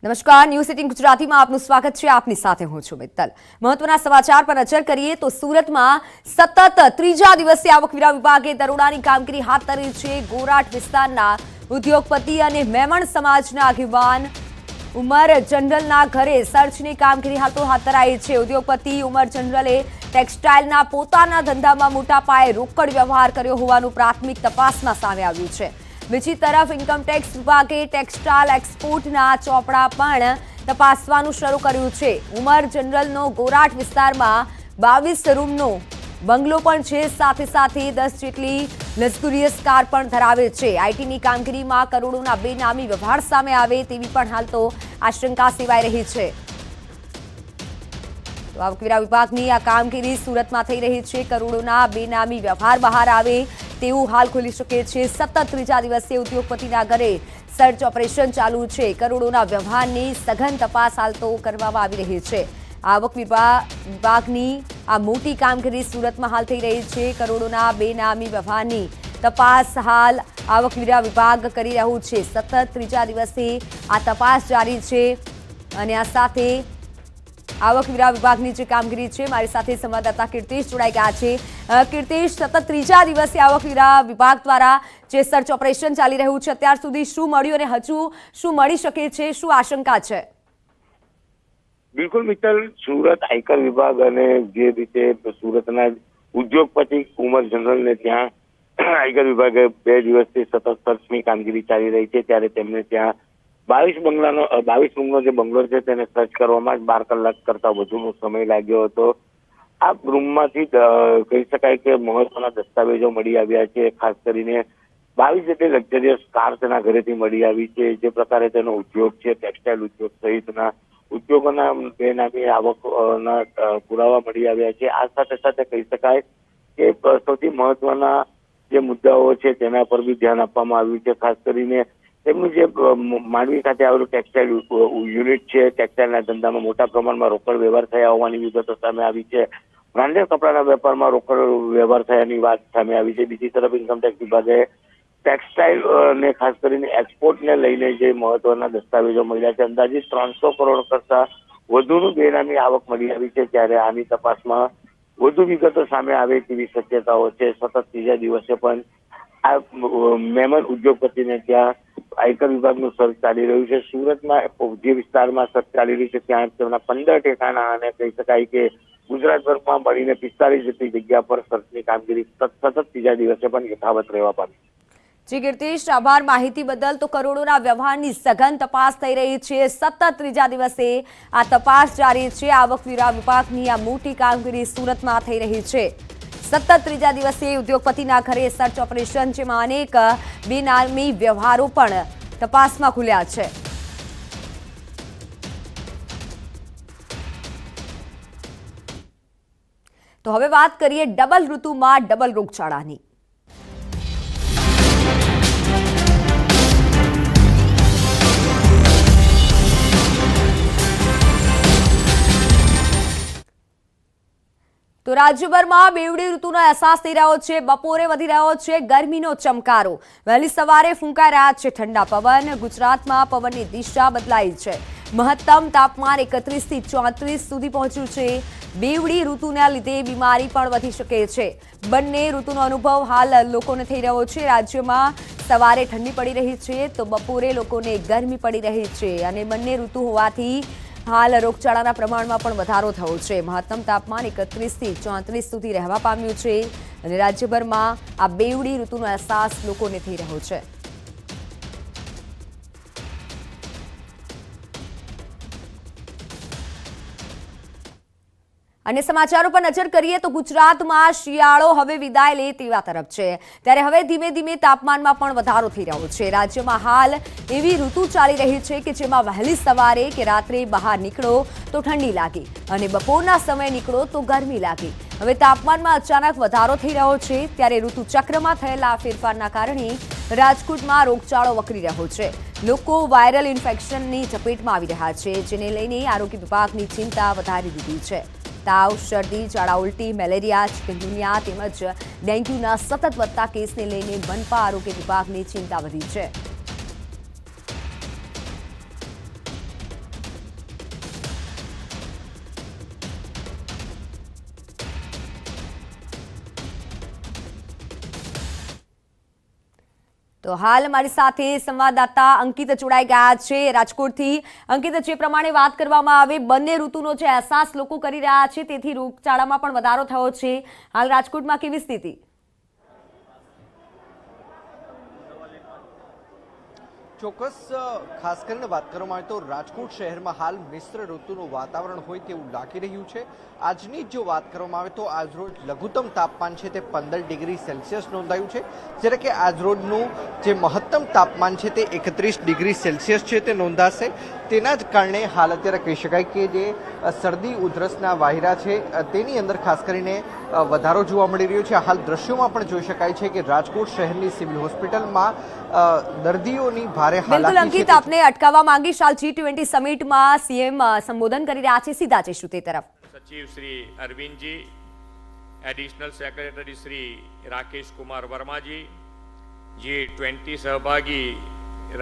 નમસ્કાર, ન્યૂઝ 18 ગુજરાતીમાં આપનું સ્વાગત છે. આપની સાથે હું છું મિત્તલ. મહત્વના સમાચાર પર નજર કરીએ તો સુરતમાં સતત ત્રીજા દિવસે આવકવેરા વિભાગે દરોડાની કામગીરી હાથ ધરી છે. ગોરાટ વિસ્તારના ઉદ્યોગપતિ અને મેમણ સમાજના આગેવાન ઉમર જનરલના ઘરે સર્ચની કામગીરી હાથ ધરાઈ છે. ઉદ્યોગપતિ ઉમર જનરલે ટેક્સટાઇલના પોતાના ધંધામાં મોટા પાયે રોકડ વ્યવહાર કર્યો હોવાનું પ્રાથમિક તપાસમાં સામે આવ્યું છે. બીજી તરફ ઇન્કમટેક્સ વિભાગે ટેક્સટાઇલ એક્સપોર્ટના ચોપડા પણ તપાસવાનું શરૂ કર્યું છે. ઉમર જનરલનો ગોરાટ વિસ્તારમાં 22 રૂમનો બંગલો પણ છે. સાથે સાથે 10 જેટલી લક્ઝુરિયસ કાર પણ ધરાવે છે. આઈટીની કામગીરીમાં કરોડોના બેનામી વ્યવહાર સામે આવે તેવી પણ હાલ તો આશંકા સેવાઈ રહી છે. તો આવકવેરા વિભાગની આ કામગીરી સુરતમાં થઈ રહી છે. કરોડોના બેનામી વ્યવહાર બહાર આવે તેવું હાલ ખુલી શકે છે. સતત ત્રીજા દિવસે ઉદ્યોગપતિના ઘરે સર્ચ ઓપરેશન ચાલુ છે. કરોડોના વ્યવહારની સઘન તપાસ હાલ તો કરવામાં આવી રહી છે. આવક વિભાગની આ મોટી કામગીરી સુરતમાં હાલ થઈ રહી છે. કરોડોના બેનામી વ્યવહારની તપાસ હાલ આવકવેરા વિભાગ કરી રહ્યું છે. સતત ત્રીજા દિવસે આ તપાસ જારી છે અને આ સાથે આવકવેરા વિભાગની જે કામગીરી છે, મારી સાથે સંવાદદાતા કીર્તિશ જોડાઈ ગયા છે. કીર્તિશ, સતત ત્રીજા દિવસે આવકવેરા વિભાગ દ્વારા જે સર્ચ ઓપરેશન ચાલી રહ્યું છે, અત્યાર સુધી શું મળ્યું અને હજુ શું મળી શકે છે, શું આશંકા છે? બિલકુલ મિત્તલ, સુરત આયકર વિભાગ અને જે રીતે સુરતના ઉદ્યોગપતિ ઉમર જનરલને ત્યાં આયકર વિભાગે 2 દિવસથી સતત સર્ચની કામગીરી ચાલી રહી છે, ત્યારે તેમને ત્યાં 22 રૂમનો જે બંગલો છે તેને સર્ચ કરવામાં 12 કલાક કરતા વધુનો સમય લાગ્યો હતો. આ રૂમમાંથી કહી શકાય કે મહત્વના દસ્તાવેજો મળી આવ્યા છે. ખાસ કરીને 22 જેટલી લક્ઝરિયસ કાર તેના ઘરેથી મળી આવી છે. જે પ્રકારે તેનો ઉદ્યોગ છે, ટેક્સટાઇલ ઉદ્યોગ સહિતના ઉદ્યોગોના બેનામી આવકના પુરાવા મળી આવ્યા છે. આ સાથે સાથે કહી શકાય કે સૌથી મહત્વના જે મુદ્દાઓ છે તેના પર બી ધ્યાન આપવામાં આવ્યું છે. ખાસ કરીને તેમનું જે માંડવી ખાતે આવેલું ટેક્સટાઇલ યુનિટ છે, ટેક્સટાઇલના ધંધામાં મોટા પ્રમાણમાં રોકડ વ્યવહાર થયા હોવાની વિગતો સામે આવી છે. બ્રાન્ડેડ કપડાના વેપારમાં રોકડ વ્યવહાર થયાની વાત સામે આવી છે. બીજી તરફ ઇન્કમટેક્સ વિભાગે ટેક્સટાઇલ ને ખાસ કરીને એક્સપોર્ટને લઈને જે મહત્વના દસ્તાવેજો મળ્યા છે, અંદાજિત 300 કરોડ કરતા વધુનું બેનામી આવક મળી આવી છે. ત્યારે આની તપાસમાં વધુ વિગતો સામે આવે તેવી શક્યતાઓ છે. સતત ત્રીજા દિવસે પણ આ મેમન ઉદ્યોગપતિને ત્યાં આયકર વિભાગનું સર્ચ ચાલી રહ્યું છે. સુરતમાં જે વિસ્તારમાં સર્ચ ચાલી રહ્યું છે ત્યાં તેમના 15 ઠેકાણા અને કહી શકાય કે ગુજરાતભરમાં મળીને 45 જેટલી જગ્યા પર સર્ચની કામગીરી સતત ત્રીજા દિવસે પણ યથાવત રહેવા પામી. જી કીર્તિશ, આભાર માહિતી બદલ. તો કરોડોના વ્યવહારની સઘન તપાસ થઈ રહી છે. સતત ત્રીજા દિવસે આ તપાસ જારી છે. આવકવેરા વિભાગની આ મોટી કામગીરી સુરતમાં થઈ રહી છે. સતત ત્રીજા દિવસે ઉદ્યોગપતિના ઘરે સર્ચ ઓપરેશન, જેમાં અનેક બેનામી વ્યવહારો પણ તપાસમાં ખુલ્યા છે. તો હવે વાત કરીએ ડબલ ઋતુમાં ડબલ રોગચાળાની. તો રાજ્યભરમાં બેવડી ઋતુનો અહેસાસ થઈ રહ્યો છે. બપોરે વધી રહ્યો છે ગરમીનો ચમકારો. વહેલી સવારે ફૂંકાઈ રહ્યા છે ઠંડા પવન. ગુજરાતમાં પવનની દિશા બદલાઈ છે. મહત્તમ તાપમાન 31 થી 34 સુધી પહોંચ્યું છે. બેવડી ઋતુના લીધે બીમારી પણ વધી શકે છે. બંને ઋતુનો અનુભવ હાલ લોકોને થઈ રહ્યો છે. રાજ્યમાં સવારે ઠંડી પડી રહી છે તો બપોરે લોકોને ગરમી પડી રહી છે અને બંને ઋતુ હોવાથી હાલ રોગચાળાના પ્રમાણમાં પણ વધારો થયો છે. મહત્તમ તાપમાન 31 થી 34 સુધી રહેવા પામ્યું છે અને રાજ્યભરમાં આ બેવડી ઋતુનો અહેસાસ લોકોને થઈ રહ્યો છે. અને સમાચારો પર નજર કરીએ તો ગુજરાતમાં શિયાળો હવે વિદાય લે તેવા તરફ છે. ત્યારે હવે ધીમે ધીમે તાપમાનમાં પણ વધારો થઈ રહ્યો છે. રાજ્યમાં હાલ એવી ઋતુ ચાલી રહી છે કે જેમાં વહેલી સવારે કે રાત્રે બહાર નીકળો તો ઠંડી લાગે અને બપોરના સમયે નીકળો તો ગરમી લાગે. હવે તાપમાનમાં અચાનક વધારો થઈ રહ્યો છે. ત્યારે ઋતુ ચક્રમાં થયેલા ફેરફારના કારણે રાજકોટમાં રોગચાળો વકરી રહ્યો છે. લોકો વાયરલ ઇન્ફેક્શનની ઝપેટમાં આવી રહ્યા છે, જેને લઈને આરોગ્ય વિભાગની ચિંતા વધારી દીધી છે. તાવ, શરદી, ઝાડા ઉલટી, મેલેરિયા, ચિકનગુનિયા તેમજ ડેન્ગ્યુના સતત વધતા કેસને લઈને મનપા આરોગ્ય વિભાગની ચિંતા વધી છે. તો હાલ અમારી સાથે સંવાદદાતા અંકિત જોડાઈ ગયા છે રાજકોટથી। અંકિત, જે પ્રમાણે વાત કરવામાં આવે, બંને ઋતુનો જે અહેસાસ લોકો કરી રહ્યા છે તેથી રોગચાળામાં પણ વધારો થયો છે। હાલ રાજકોટમાં કેવી સ્થિતિ? ચોક્કસ ખાસ કરીને વાત કરવામાં આવે તો રાજકોટ શહેરમાં હાલ મિશ્ર ઋતુનું વાતાવરણ હોય તેવું લાગી રહ્યું છે। આજની જો વાત કરવામાં આવે તો આજરોજ લઘુત્તમ તાપમાન છે તે 15 ડિગ્રી સેલ્સિયસ નોંધાયું છે, જ્યારે કે આજરોજનું જે મહત્તમ તાપમાન છે તે 31 ડિગ્રી સેલ્સિયસ છે તે નોંધાશે। તેના જ કારણે હાલ અત્યારે કહી શકાય કે જે શરદી ઉધરસના વાયરા છે તેની અંદર ખાસ કરીને વધારો જોવા મળી રહ્યો છે। હાલ દ્રશ્યોમાં પણ જોઈ શકાય છે કે રાજકોટ શહેરની સિવિલ હોસ્પિટલમાં દર્દીઓની ભારે બિલકુલ અંકિત, આપને અટકાવવા માંગીશ। હાલ G20 સમિટમાં સીએમ સંબોધન કરી રહ્યા છે, સીધા જઈશું તે તરફ। सचिव श्री अरविंद जी, एडिशनल सेक्रेटरी श्री राकेश कुमार वर्मा जी, G20 सहभागी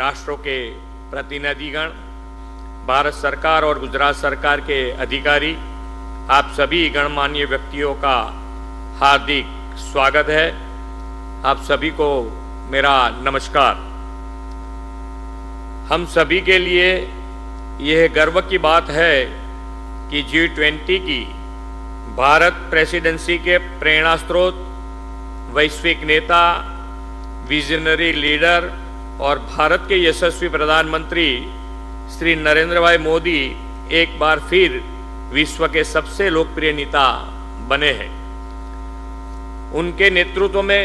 राष्ट्रों के प्रतिनिधिगण, भारत सरकार और गुजरात सरकार के अधिकारी, आप सभी गणमान्य व्यक्तियों का हार्दिक स्वागत है। आप सभी को मेरा नमस्कार। हम सभी के लिए यह गर्व की बात है कि G20 की भारत प्रेसिडेंसी के प्रेरणा स्रोत, वैश्विक नेता, विजनरी लीडर और भारत के यशस्वी प्रधानमंत्री श्री नरेंद्र भाई मोदी एक बार फिर विश्व के सबसे लोकप्रिय नेता बने हैं। उनके नेतृत्व में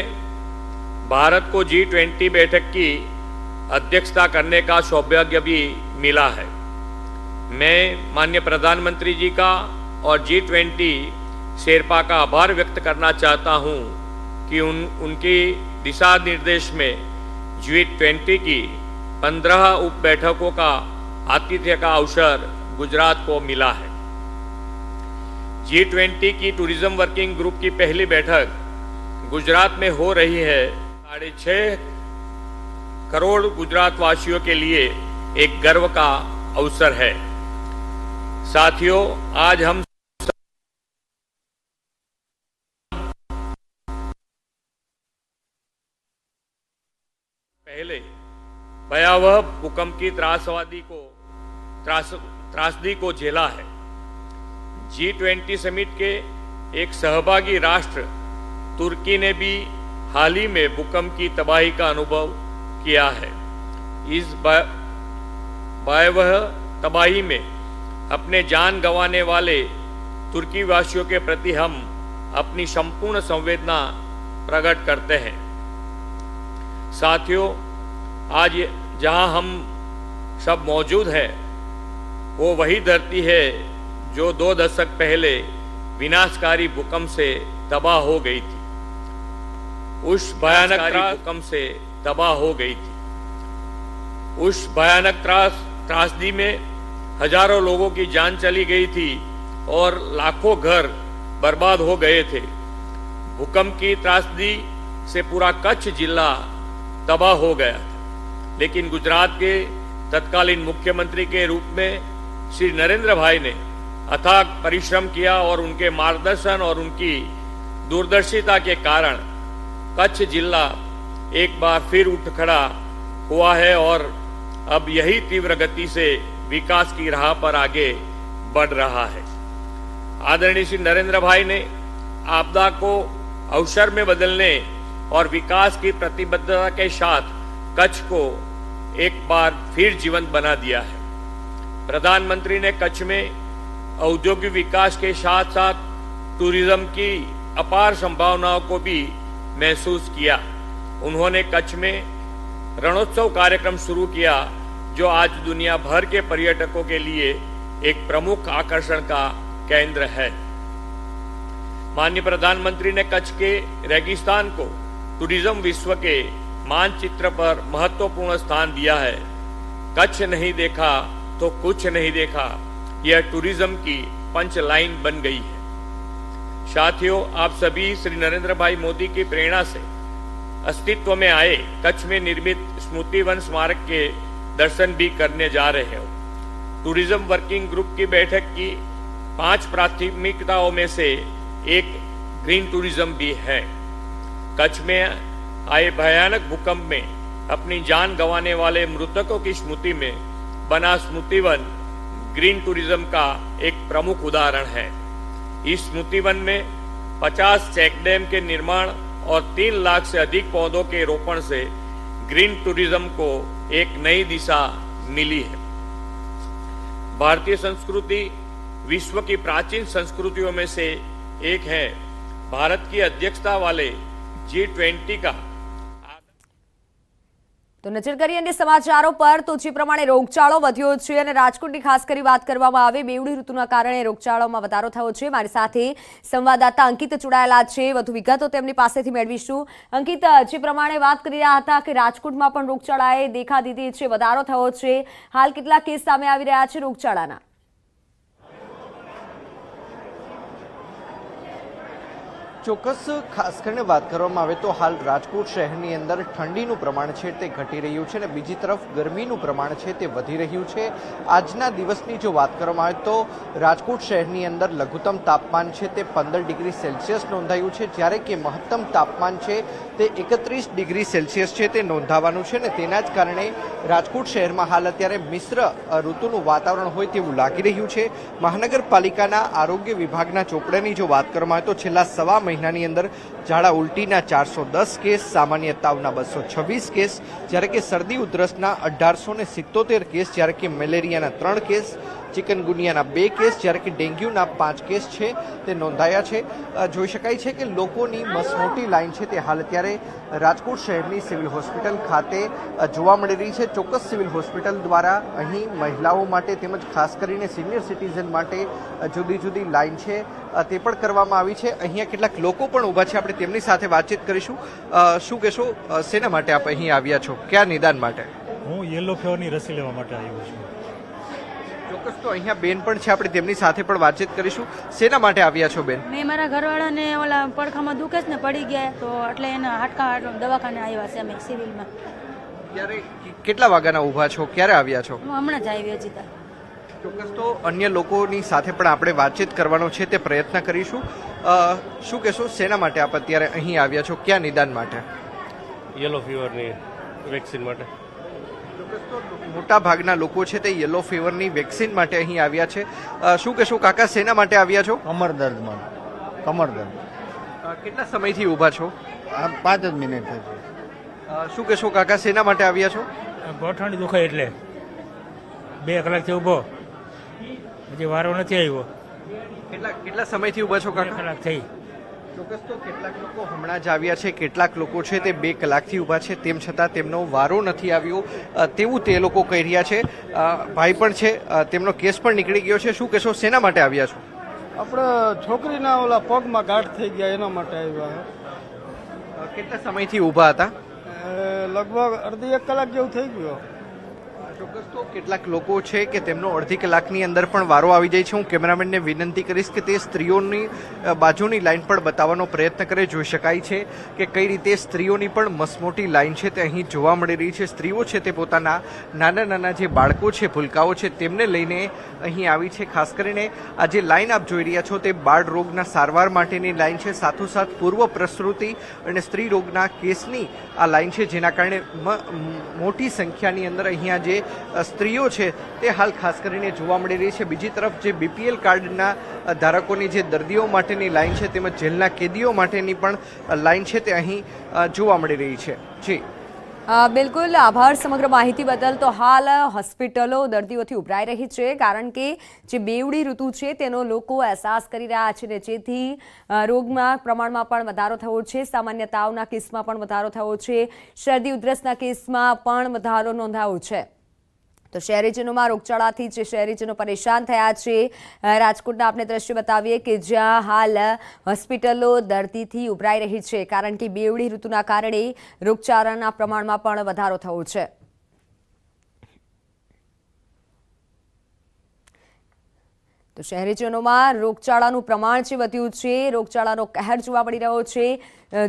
भारत को G20 बैठक की अध्यक्षता करने का सौभाग्य भी मिला है। मैं माननीय प्रधानमंत्री जी का और G20 शेरपा का आभार व्यक्त करना चाहता हूं कि उनकी दिशा निर्देश में G20 की 15 उप बैठकों का आतिथ्य का अवसर गुजरात को मिला है। G20 की टूरिज्म वर्किंग ग्रुप की पहली बैठक गुजरात में हो रही है। 6.5 करोड़ गुजरात वासियों के लिए एक गर्व का अवसर है। साथियों, आज हम पहले भयावह भूकंप की त्रासदी को झेला है। G20 समिट के एक सहभागी राष्ट्र तुर्की ने भी हाल ही में भूकंप की तबाही का अनुभव किया है। इस भयावह तबाही में अपने जान गंवाने वाले तुर्की वासियों के प्रति हम अपनी संपूर्ण संवेदना प्रकट करते हैं। साथियों, आज जहां हम सब मौजूद हैं, वो वही धरती है जो 2 दशक पहले विनाशकारी भूकंप से तबाह हो गई थी। उस भयानक भूकंप से तबाह हो गई थी। उस भयानक त्रासदी में हजारों लोगों की जान चली गई थी और लाखों घर बर्बाद हो गए थे। भूकंप की त्रासदी से पूरा कच्छ जिला तबाह हो गया था, लेकिन गुजरात के तत्कालीन मुख्यमंत्री के रूप में श्री नरेंद्र भाई ने अथाक परिश्रम किया और उनके मार्गदर्शन और उनकी दूरदर्शिता के कारण कच्छ जिला एक बार फिर उठ खड़ा हुआ है और अब यही तीव्र गति से विकास की राह पर आगे बढ़ रहा है। आदरणीय श्री नरेंद्र भाई ने आपदा को अवसर में बदलने और विकास की प्रतिबद्धता के साथ कच्छ को एक बार फिर जीवंत बना दिया है। प्रधानमंत्री ने कच्छ में औद्योगिक विकास के साथ साथ टूरिज्म की अपार संभावनाओं को भी महसूस किया। उन्होंने कच्छ में रणोत्सव कार्यक्रम शुरू किया, जो आज दुनिया भर के पर्यटकों के लिए एक प्रमुख आकर्षण का केंद्र है। माननीय प्रधानमंत्री ने कच्छ के रेगिस्तान को टूरिज्म विश्व के मानचित्र पर महत्वपूर्ण स्थान दिया है। कच्छ नहीं देखा तो कुछ नहीं देखा, यह टूरिज्म की पंच लाइन बन गई है। साथियों, आप सभी श्री नरेंद्र भाई मोदी की प्रेरणा से अस्तित्व में आए कच्छ में निर्मित स्मृति वन स्मारक के दर्शन भी करने जा रहे हो। टूरिज्म वर्किंग ग्रुप की बैठक की 5 प्राथमिकताओं में से एक ग्रीन टूरिज्म भी है। कच्छ में आए भयानक भूकंप में अपनी जान गंवाने वाले मृतकों की स्मृति में बना स्मृतिवन ग्रीन टूरिज्म का एक प्रमुख उदाहरण है। इस स्मृतिवन में 50 चेक डैम के निर्माण और 3 लाख से अधिक पौधों के रोपण से ग्रीन टूरिज्म को एक नई दिशा मिली है। भारतीय संस्कृति विश्व की प्राचीन संस्कृतियों में से एक है। भारत की अध्यक्षता वाले G20 का તો નજર કરીએ અન્ય સમાચારો પર તો જે પ્રમાણે રોગચાળો વધ્યો છે અને રાજકોટની ખાસ કરી વાત કરવામાં આવે બેવડી ઋતુના કારણે રોગચાળામાં વધારો થયો છે। મારી સાથે સંવાદદાતા અંકિત જોડાયેલા છે, વધુ વિગતો તેમની પાસેથી મેળવીશું। અંકિત, જે પ્રમાણે વાત કરી રહ્યા હતા કે રાજકોટમાં પણ રોગચાળાએ દેખા દીધી છે, વધારો થયો છે, હાલ કેટલા કેસ સામે આવી રહ્યા છે રોગચાળાના? ચોક્કસ ખાસ કરીને વાત કરવામાં આવે તો હાલ રાજકોટ શહેરની અંદર ઠંડીનું પ્રમાણ છે તે ઘટી રહ્યું છે અને બીજી તરફ ગરમીનું પ્રમાણ છે તે વધી રહ્યું છે। આજના દિવસની જો વાત કરવામાં આવે તો રાજકોટ શહેરની અંદર લઘુત્તમ તાપમાન છે તે 15 ડિગ્રી સેલ્સિયસ નોંધાયું છે, જ્યારે કે મહત્તમ તાપમાન છે તે 31 ડિગ્રી સેલ્સિયસ છે તે નોંધાવાનું છે અને તેના જ કારણે રાજકોટ શહેરમાં હાલ અત્યારે મિશ્ર ઋતુનું વાતાવરણ હોય તેવું લાગી રહ્યું છે। મહાનગરપાલિકાના આરોગ્ય વિભાગના ચોપડાની જો વાત કરવામાં આવે તો છેલ્લા સવા મહિનાની અંદર ઝાડા ઉલટીના 410 કેસ, સામાન્ય તાવના 226 કેસ, જ્યારે કે શરદી ઉધરસના 1877 કેસ, જ્યારે કે મેલેરિયાના 3 કેસ, ચિકનગુનિયાના 2 કેસ, જ્યારે કે ડેન્ગ્યુના 5 કેસ છે તે નોંધાયા છે। જોઈ શકાય છે કે લોકોની મસમોટી લાઈન છે તે હાલ અત્યારે રાજકોટ શહેરની સિવિલ હોસ્પિટલ ખાતે જોવા મળી રહી છે। ચોક્કસ સિવિલ હોસ્પિટલ દ્વારા અહીં મહિલાઓ માટે તેમજ ખાસ કરીને સિનિયર સિટીઝન માટે જુદી જુદી લાઈન છે તે પણ કરવામાં આવી છે। અહીંયા કેટલાક લોકો પણ ઊભા છે, આપણે તેમની સાથે વાતચીત કરીશું। શું કહેશો, શેના માટે આપ અહીં આવ્યા છો, કયા નિદાન માટે? હું યલો ફીવરની રસી લેવા માટે આવ્યો છું। ચોક્કસ, તો અહીંયા બેન પણ છે, આપણે તેમની સાથે પણ વાતચીત કરીશું। શેના માટે આવ્યા છો બેન? મેં મારા ઘરવાળાને ઓલા પડખામાં દુખે છે ને, પડી ગયા તો એટલે એના હાડકા દવાખાને આવ્યા છે અમે સિવિલમાં। ક્યારે કેટલા વાગ્યાના ઊભા છો, ક્યારે આવ્યા છો? હું હમણાં જ આવી હજી. ચોક્કસ, તો અન્ય લોકોની સાથે પણ આપણે વાતચીત કરવાનો છે તે પ્રયત્ન કરીશું। શું કહેશો, શેના માટે આપ અત્યારે અહીં આવ્યા છો, ક્યાં નિદાન માટે? યલો ફીવરની વેક્સિન માટે। મોટા ભાગના લોકો છે તે યલો ફીવરની વેક્સિન માટે અહીં આવ્યા છે। શું કહેશો કાકા, શેના માટે આવ્યા છો? કમર દર્દમાં, કમર દર્દ। કેટલા સમયથી ઊભા છો? 5 જ મિનિટ થઈ છે। શું કહેશો કાકા, શેના માટે આવ્યા છો? ગોઠણ દુખાય એટલે 2 કલાકથી ઊભો, હજી વારો નથી આવ્યો। કેટલા સમયથી ઊભા છો 2 કાકા? કલાક થઈ। ચોક્કસ, તો કેટલાક લોકો હમણાં જ આવ્યા છે, કેટલાક લોકો છે તે 2 કલાકથી ઊભા છે, તેમ છતાં તેમનો વારો નથી આવ્યો તેવું તે લોકો કહી રહ્યા છે। ભાઈ પણ છે, તેમનો કેસ પણ નીકળી ગયો છે। શું કહેશો, શેના માટે આવ્યા છો? આપણે છોકરીના ઓલા પગમાં ગાંઠ થઈ ગયા એના માટે આવ્યા। કેટલા સમયથી ઊભા હતા? લગભગ અડધી 1 કલાક જેવું થઈ ગયું। ચોક્કસ, તો કેટલાક લોકો છે કે તેમનો અડધી કલાકની અંદર પણ વારો આવી જાય છે। હું કેમેરામેનને વિનંતી કરીશ કે તે સ્ત્રીઓની બાજુની લાઈન પણ બતાવવાનો પ્રયત્ન કરે। જોઈ શકાય છે કે કઈ રીતે સ્ત્રીઓની પણ મસમોટી લાઈન છે તે અહીં જોવા મળી રહી છે। સ્ત્રીઓ છે તે પોતાના નાના નાના જે બાળકો છે, ભૂલકાઓ છે, તેમને લઈને અહીં આવી છે। ખાસ કરીને આ જે લાઈન આપ જોઈ રહ્યા છો તે બાળ રોગના સારવાર માટેની લાઈન છે, સાથોસાથ પૂર્વ પ્રસૂતિ અને સ્ત્રી રોગના કેસની આ લાઈન છે, જેના કારણે મોટી સંખ્યાની અંદર અહીંયા જે સ્ત્રીઓ છે તે હાલ ખાસ કરીને જોવા મળી રહી છે। બીજી તરફ જે બીપીએલ કાર્ડના ધારકોની જે દર્દીઓ માટેની લાઈન છે તેમજ જેલના કેદીઓ માટેની પણ લાઈન છે તે અહીં જોવા મળી રહી છે। જી બિલકુલ, આભાર સમગ્ર માહિતી બદલ। તો હાલ હોસ્પિટલો દર્દીઓથી ઉભરાઈ રહી છે, કારણ કે જે બેવડી ઋતુ છે તેનો લોકો અહેસાસ કરી રહ્યા છે ને જેથી રોગના પ્રમાણમાં પણ વધારો થયો છે। સામાન્ય તાવના કેસમાં પણ વધારો થયો છે, શરદી ઉધરસના કેસમાં પણ વધારો નોંધાયો છે। તો શહેરીજનોમાં રોગચાળાથી જે શહેરીજનો પરેશાન થયા છે, રાજકોટના આપણે દ્રશ્ય બતાવીએ કે જ્યાં હાલ હોસ્પિટલો દર્દીથી ઉભરાઈ રહી છે, કારણ કે બેવડી ઋતુના કારણે રોગચાળાના પ્રમાણમાં પણ વધારો થયો છે। તો શહેરીજનોમાં રોગચાળાનું પ્રમાણ છે વધ્યું છે, રોગચાળાનો કહેર જોવા મળી રહ્યો છે।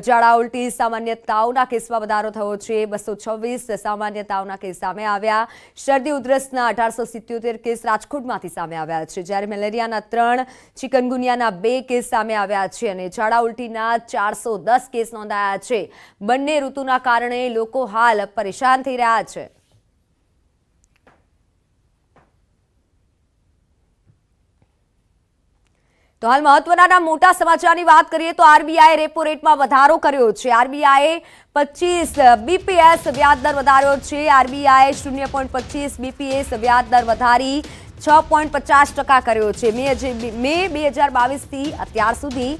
ઝાડા ઉલટી સામાન્ય તાવના કેસમાં વધારો થયો છે, 226 સામાન્ય તાવના કેસ સામે આવ્યા। શરદી ઉધરસના 1877 કેસ રાજકોટમાંથી સામે આવ્યા છે, જ્યારે મેલેરિયાના 3, ચિકનગુનિયાના 2 કેસ સામે આવ્યા છે અને ઝાડા ઉલટીના 410 કેસ નોંધાયા છે। બંને ઋતુના કારણે લોકો હાલ પરેશાન થઈ રહ્યા છે। તો હાલ મહત્વના મોટા સમાચારની વાત કરીએ તો આરબીઆઈ રેપો રેટમાં વધારો કર્યો છે। આરબીઆઈએ 25 બીપીએસ વ્યાજ દર વધાર્યો છે। આરબીઆઈએ 0.25 બીપીએસ વ્યાજ દર વધારી 6.50% કર્યો છે। મે 2022થી અત્યાર સુધી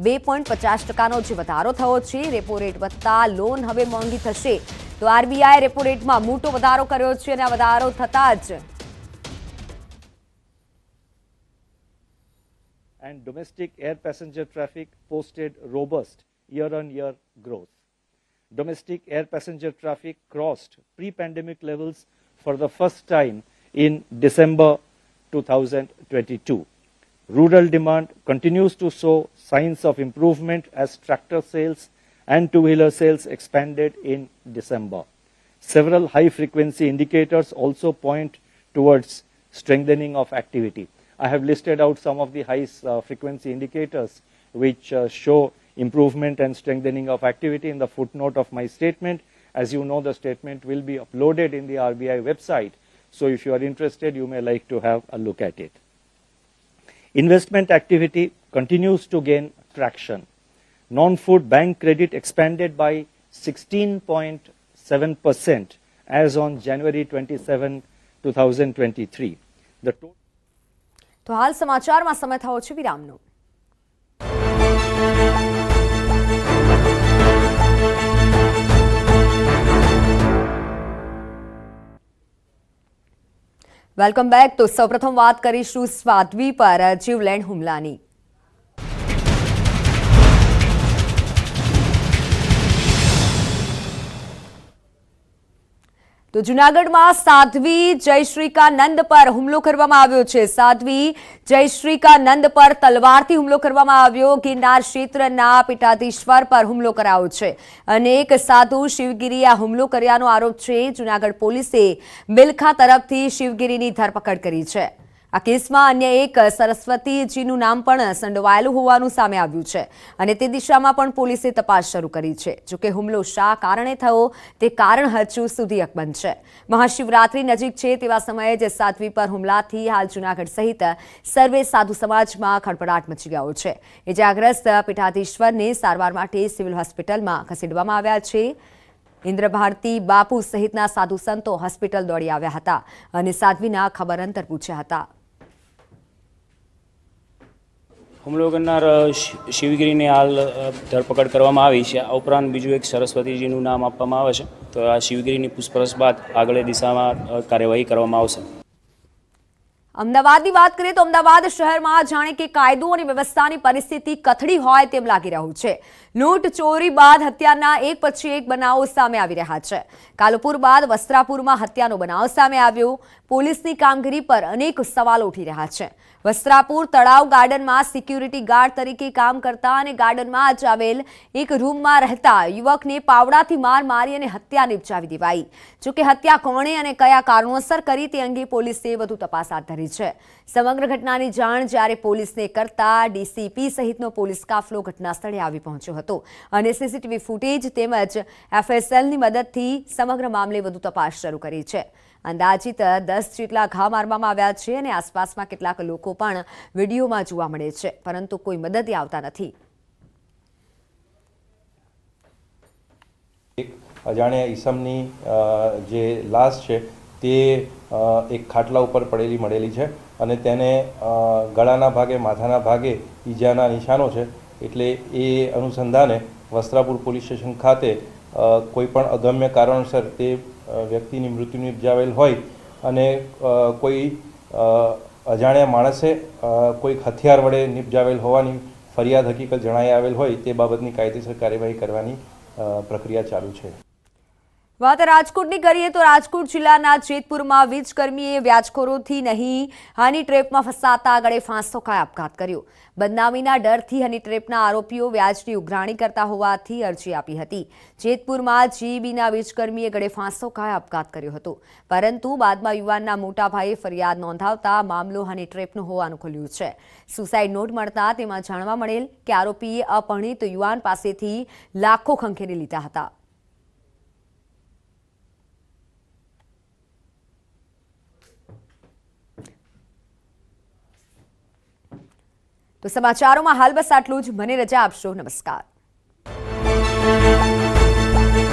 2.50%નો જે વધારો થયો છે। રેપો રેટ વધતા લોન હવે મોંઘી થશે। તો આરબીઆઈ રેપો રેટમાં મોટો વધારો કર્યો છે અને આ વધારો થતાં જ and domestic air passenger traffic posted robust year-on-year growth. Domestic air passenger traffic crossed pre-pandemic levels for the first time in December 2022. Rural demand continues to show signs of improvement as tractor sales and two-wheeler sales expanded in December. Several high-frequency indicators also point towards strengthening of activity. I have listed out some of the high frequency indicators which show improvement and strengthening of activity in the footnote of my statement. As you know, the statement will be uploaded in the RBI website. So if you are interested, you may like to have a look at it. Investment activity continues to gain traction. Non-food bank credit expanded by 16.7% as on January 27, 2023. તો હાલ સમાચારમાં સમય થયો છે વિરામનો। Welcome back. તો સૌપ્રથમ વાત કરીશું સ્વાધ્વી પર જીવલેણ હુમલાની। તો જૂનાગઢમાં સાધ્વી જયશ્રીકાનંદ પર હુમલો કરવામાં આવ્યો છે। સાધ્વી જયશ્રીકાનંદ પર તલવારથી હુમલો કરવામાં આવ્યો। ગિરનાર ક્ષેત્રના પીઠાધીશ્વર પર હુમલો કરાયો છે। અનેક સાધુ શિવગીરીએ આ હુમલો કર્યાનો આરોપ છે। જૂનાગઢ પોલીસે બિલખા તરફથી શિવગીરીની ધરપકડ કરી છે। આ કેસમાં અન્ય એક સરસ્વતીજીનું નામ પણ સંડોવાયેલું હોવાનું સામે આવ્યું છે અને તે દિશામાં પણ પોલીસે તપાસ શરૂ કરી છે। જોકે હુમલો શા કારણે થયો તે કારણ હજુ સુધી અકબંધ છે। મહાશિવરાત્રી નજીક છે તેવા સમયે જ સાધ્વી પર હુમલાથી હાલ જૂનાગઢ સહિત સર્વે સાધુ સમાજમાં ખળભળાટ મચી ગયો છે। ઇજાગ્રસ્ત પીઠાધીશ્વરને સારવાર માટે સિવિલ હોસ્પિટલમાં ખસેડવામાં આવ્યા છે। ઇન્દ્રભારતી બાપુ સહિતના સાધુ સંતો હોસ્પિટલ દોડી આવ્યા હતા અને સાધ્વીના ખબર અંતર પૂછ્યા હતા। હુમલો કરનાર શિવગીરીને હાલ ધરપકડ કરવામાં આવી છે। આ ઉપરાંત બીજું એક સરસ્વતીજીનું નામ આપવામાં આવે છે। તો આ શિવગીરીની પૂછપરછ બાદ આગળની દિશામાં કાર્યવાહી કરવામાં આવશે। અમદાવાદની વાત કરીએ તો અમદાવાદ શહેરમાં જાણે કે કાયદો અને વ્યવસ્થાની પરિસ્થિતિ કથળી હોય તેમ લાગી રહ્યું છે। લૂંટ ચોરી બાદ હત્યાના એક પછી એક બનાવો સામે આવી રહ્યા છે। કાલુપુર બાદ વસ્ત્રાપુરમાં હત્યાનો બનાવ સામે આવ્યો। પોલીસની કામગીરી પર અનેક સવાલો ઉઠી રહ્યા છે। વસ્ત્રાપુર તળાવ ગાર્ડનમાં સિક્યુરિટી ગાર્ડ તરીકે કામ કરતા અને ગાર્ડનમાં જ આવેલ એક રૂમમાં રહેતા યુવકને પાવડાથી માર મારી અને હત્યા નિપજાવી દેવાઈ। જોકે હત્યા કોણે અને કયા કારણોસર કરી તે અંગે પોલીસે વધુ તપાસ હાથ ધરી છે। સમગ્ર ઘટનાની જાણ જ્યારે પોલીસને કરતા ડીસીપી સહિતનો પોલીસ કાફલો ઘટના સ્થળે આવી પહોંચ્યો હતો અને સીસીટીવી ફૂટેજ તેમજ એફએસએલની મદદથી સમગ્ર મામલે વધુ તપાસ શરૂ કરી છે। અંદાજિત 10 જેટલા ઘા મારવામાં આવ્યા છે અને આસપાસમાં કેટલાક લોકો પણ વિડીયોમાં જોવા મળે છે, પરંતુ કોઈ મદદે આવતા નથી। અજાણ્યા ઈસમની જે લાશ છે તે એક ખાટલા ઉપર પડેલી મળેલી છે અને તેને ગળાના ભાગે માથાના ભાગે ઈજાના નિશાનો છે। એટલે એ અનુસંધાને વસ્ત્રાપુર પોલીસ સ્ટેશન ખાતે કોઈ પણ અગમ્ય કારણસર તે વ્યક્તિની મૃત્યુ નિપજાવેલ હોય અને કોઈ અજાણ્યા માણસે કોઈક હથિયાર વડે નિપજાવેલ હોવાની ફરિયાદ હકીકત જણાઈ આવેલ હોય તે બાબતની કાયદેસર કાર્યવાહી કરવાની પ્રક્રિયા ચાલુ છે। વાત રાજકોટની કરીએ તો રાજકોટ જિલ્લાના જેતપુરમાં વીજકર્મીએ વ્યાજખોરોથી નહીં હની ટ્રેપમાં ફસાતા ગળે ફાંસો ખાઈ આપઘાત કર્યો. બદનામીના ડરથી હની ટ્રેપના આરોપીઓ વ્યાજની ઉઘરાણી કરતા હોવાથી અરજી આપી હતી. જેતપુરમાં જીઈબીના વીજકર્મીએ ગળે ફાંસો ખાઈ આપઘાત કર્યો હતો, પરંતુ બાદમાં યુવાનના મોટા ભાઈએ ફરિયાદ નોંધાવતા મામલો હની ટ્રેપનો હોવાનું ખુલ્યું છે. સુસાઇડ નોટ મળતા તેમાં જાણવા મળેલ કે આરોપીએ અપરિણિત યુવાન પાસેથી લાખો ખંખેરી લીધા હતા. તો સમાચારોમાં હાલ બસ આટલું જ. મને રજા આપશો. નમસ્કાર.